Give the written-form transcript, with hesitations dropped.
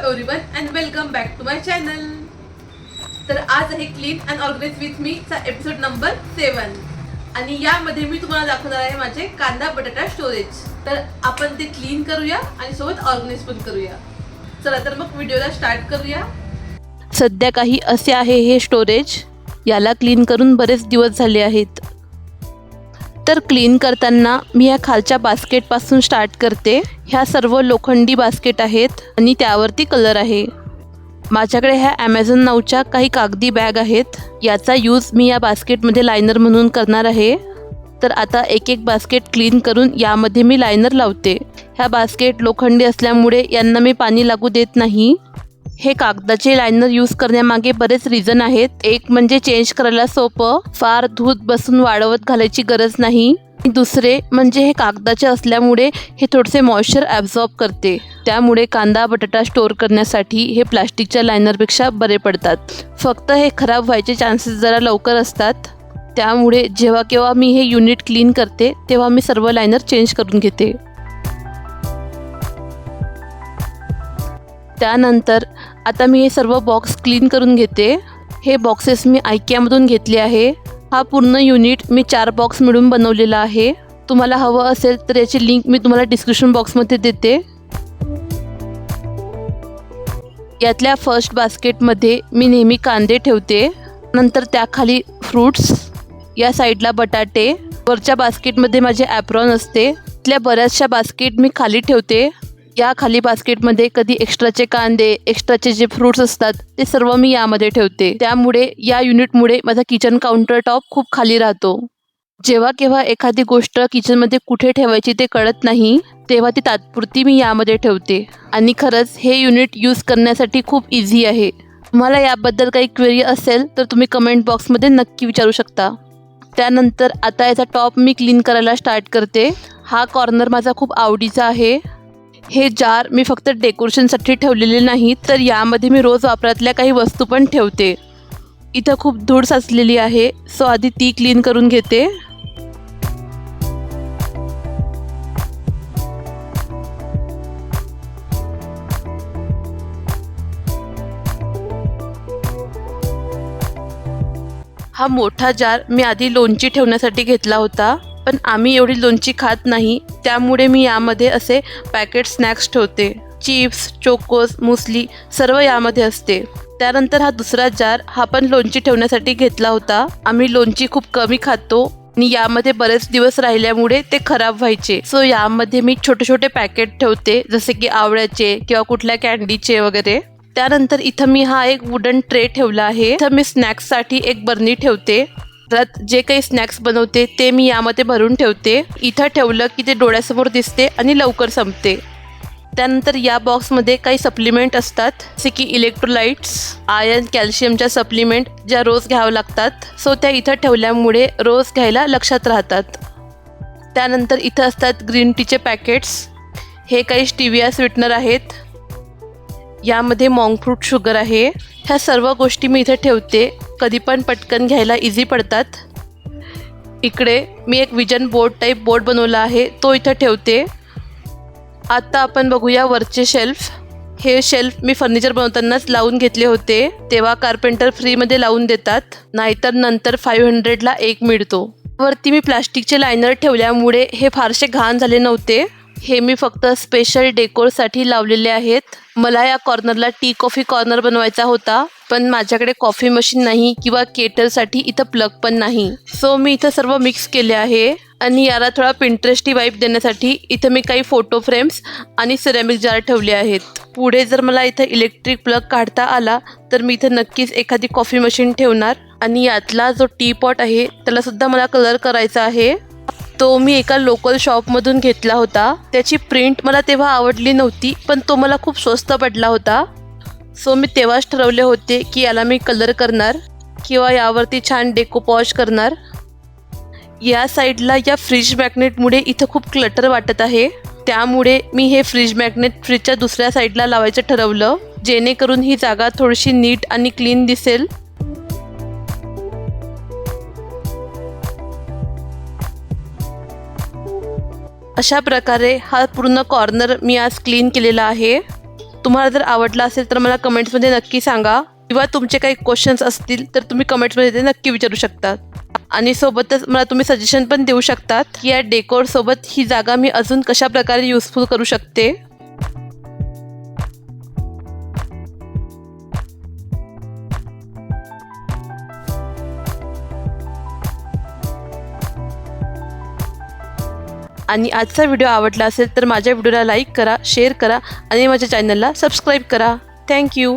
Everyone and welcome back to my channel. तर आज आहे clean and organize with me चा एपिसोड नंबर 7 आणि यामध्ये मी तुम्हाला दाखवणार आहे माझे कांदा बटाटा स्टोरेज. तर आपण ते क्लीन करूया आणि सोबत ऑर्गनाइज पण करूया. चला तर मग व्हिडिओला स्टार्ट करूया. सध्या काही असे आहे हे स्टोरेज. याला क्लीन करून बरेच दिवस झाले आहेत. तर क्लीन करताना मी ह्या खालच्या बास्केटपासून स्टार्ट करते. ह्या सर्व लोखंडी बास्केट आहेत आणि त्यावरती कलर आहे. माझ्याकडे ह्या ॲमेझॉन नाऊच्या काही कागदी बॅग आहेत. याचा यूज मी या बास्केटमध्ये लायनर म्हणून करणार आहे. तर आता एक एक बास्केट क्लीन करून यामध्ये मी लायनर लावते. ह्या बास्केट लोखंडी असल्यामुळे यांना मी पाणी लागू देत नाही. हे कागदाचे लायनर यूज करण्यामागे बरेच रिझन आहेत. एक म्हणजे चेंज करायला सोपं, फार धूत बसून वाळवत घालायची गरज नाही. दुसरे म्हणजे हे कागदाचे असल्यामुळे हे थोडेसे मॉइश्चर ॲब्झॉर्ब करते. त्यामुळे कांदा बटाटा स्टोअर करण्यासाठी हे प्लास्टिकच्या लायनरपेक्षा बरे पडतात. फक्त हे खराब व्हायचे चान्सेस जरा लवकर असतात. त्यामुळे जेव्हा केव्हा मी हे युनिट क्लीन करते तेव्हा मी सर्व लायनर चेंज करून घेते. त्यानंतर आता मी हे सर्व बॉक्स क्लीन करून घेते. हे बॉक्सेस मी IKEAमधून घेतले आहे. हा पूर्ण युनिट मी 4 बॉक्स मिळून बनवलेला आहे. तुम्हाला हवं असेल तर याची लिंक मी तुम्हाला डिस्क्रिप्शन बॉक्समध्ये देते. यातल्या फर्स्ट बास्केटमध्ये मी नेहमी कांदे ठेवते. नंतर त्याखाली फ्रूट्स, या साईडला बटाटे, वरच्या बास्केटमध्ये माझे ॲप्रॉन असते. त्यातल्या बऱ्याचशा बास्केट मी खाली ठेवते. या खाली बास्केटमध्ये कधी एक्स्ट्राचे कांदे, एक्स्ट्राचे जे फ्रूट्स असतात ते सर्व मी यामध्ये ठेवते. त्यामुळे या युनिटमुळे माझा किचन काउंटर टॉप खूप खाली राहतो. जेव्हा केव्हा एखादी गोष्ट किचनमध्ये कुठे ठेवायची ते कळत नाही तेव्हा ती तात्पुरती मी यामध्ये ठेवते. आणि खरंच हे युनिट यूज करण्यासाठी खूप इझी आहे. तुम्हाला याबद्दल काही क्वेरी असेल तर तुम्ही कमेंट बॉक्समध्ये नक्की विचारू शकता. त्यानंतर आता याचा टॉप मी क्लीन करायला स्टार्ट करते. हा कॉर्नर माझा खूप आवडीचा आहे. हे जार मी फक्त डेकोरेशनसाठी ठेवलेले नाहीत, तर यामध्ये मी रोज वापरातल्या काही वस्तू पण ठेवते. इथं खूप धूळ साचलेली आहे, सो आधी ती क्लीन करून घेते. हा मोठा जार मी आधी लोणची ठेवण्यासाठी घेतला होता, पण आम्ही एवढी लोणची खात नाही. त्यामुळे मी यामध्ये असे पॅकेट स्नॅक्स ठेवते. चिप्स, चोकोस, मुसली सर्व यामध्ये असते. त्यानंतर हा दुसरा जार, हा पण लोणची ठेवण्यासाठी घेतला होता. आम्ही लोणची खूप कमी खातो आणि यामध्ये बरेच दिवस राहिल्यामुळे ते खराब व्हायचे. सो यामध्ये मी छोटे छोटे पॅकेट ठेवते, जसे की आवळ्याचे किंवा कुठल्या कॅन्डीचे वगैरे. त्यानंतर इथं मी हा एक वुडन ट्रे ठेवला आहे. इथं मी स्नॅक्ससाठी एक बर्नी ठेवते. त्यात जे काही स्नॅक्स बनवते ते मी यामध्ये भरून ठेवते. इथं ठेवलं की ते डोळ्यासमोर दिसते आणि लवकर संपते. त्यानंतर या बॉक्समध्ये काही सप्लिमेंट असतात, जसे की इलेक्ट्रोलाइट्स, आयर्न, कॅल्शियमच्या सप्लिमेंट ज्या रोज घ्यावं लागतात. सो त्या इथं ठेवल्यामुळे रोज घ्यायला लक्षात राहतात. त्यानंतर इथं असतात ग्रीन टीचे पॅकेट्स. हे काही स्टिविया स्वीटनर आहेत. यामध्ये मॉन्क फ्रूट शुगर आहे. ह्या सर्व गोष्टी मी इथे ठेवते. कधी पण पटकन घ्यायला इझी पडतात. इकडे मी एक विजन बोर्ड टाईप बोर्ड बनवला आहे, तो इथं ठेवते. आता आपण बघूया वरचे शेल्फ. हे शेल्फ मी फर्निचर बनवतानाच लावून घेतले होते. तेव्हा कार्पेंटर फ्रीमध्ये लावून देतात, नाहीतर नंतर 500ला एक मिळतो. वरती मी प्लास्टिकचे लायनर ठेवल्यामुळे हे फारसे घाण झाले नव्हते. हे मी फक्त स्पेशल डेकोरसाठी लावलेले आहेत. मला या कॉर्नरला टी कॉफी कॉर्नर बनवायचा होता, पण माझ्याकडे कॉफी मशीन नाही किंवा केटलसाठी इथं प्लग पण नाही. सो मी इथं सर्व मिक्स केले आहे. आणि याला थोडा पिंटरेस्टी वाईब देण्यासाठी इथं मी काही फोटो फ्रेम्स आणि सिरॅमिक जार ठेवले आहेत. पुढे जर मला इथं इलेक्ट्रिक प्लग काढता आला तर मी इथं नक्कीच एखादी कॉफी मशीन ठेवणार. आणि यातला जो टी पॉट आहे त्यालासुद्धा मला कलर करायचा आहे. तो मी एका लोकल शॉपमधून घेतला होता. त्याची प्रिंट मला तेव्हा आवडली नव्हती, पण तो मला खूप स्वस्त पडला होता. सो मी तेव्हाच ठरवले होते की याला मी कलर करणार किंवा यावरती छान डेको पॉश करणार. या साईडला या फ्रीज मॅग्नेटमुळे इथं खूप क्लटर वाटत आहे. त्यामुळे मी हे फ्रीज मॅग्नेट फ्रीजच्या दुसऱ्या साईडला लावायचं ठरवलं, जेणेकरून ही जागा थोडीशी नीट आणि क्लीन दिसेल. अशा प्रकारे हा पूर्ण कॉर्नर मी आज क्लीन केलेला आहे. तुम्हाला जर आवडला असेल तर मला कमेंट्समध्ये नक्की सांगा, किंवा तुमचे काही क्वेश्चन्स असतील तर तुम्ही कमेंट्समध्ये ते नक्की विचारू शकता. आणि सोबतच मला तुम्ही सजेशन पण देऊ शकतात की या डेकोरसोबत ही जागा मी अजून कशा प्रकारे युजफुल करू शकते. आणि आजचा व्हिडिओ आवडला असेल तर माझ्या व्हिडिओला लाईक करा, शेअर करा आणि माझ्या चॅनलला सबस्क्राईब करा. थँक्यू.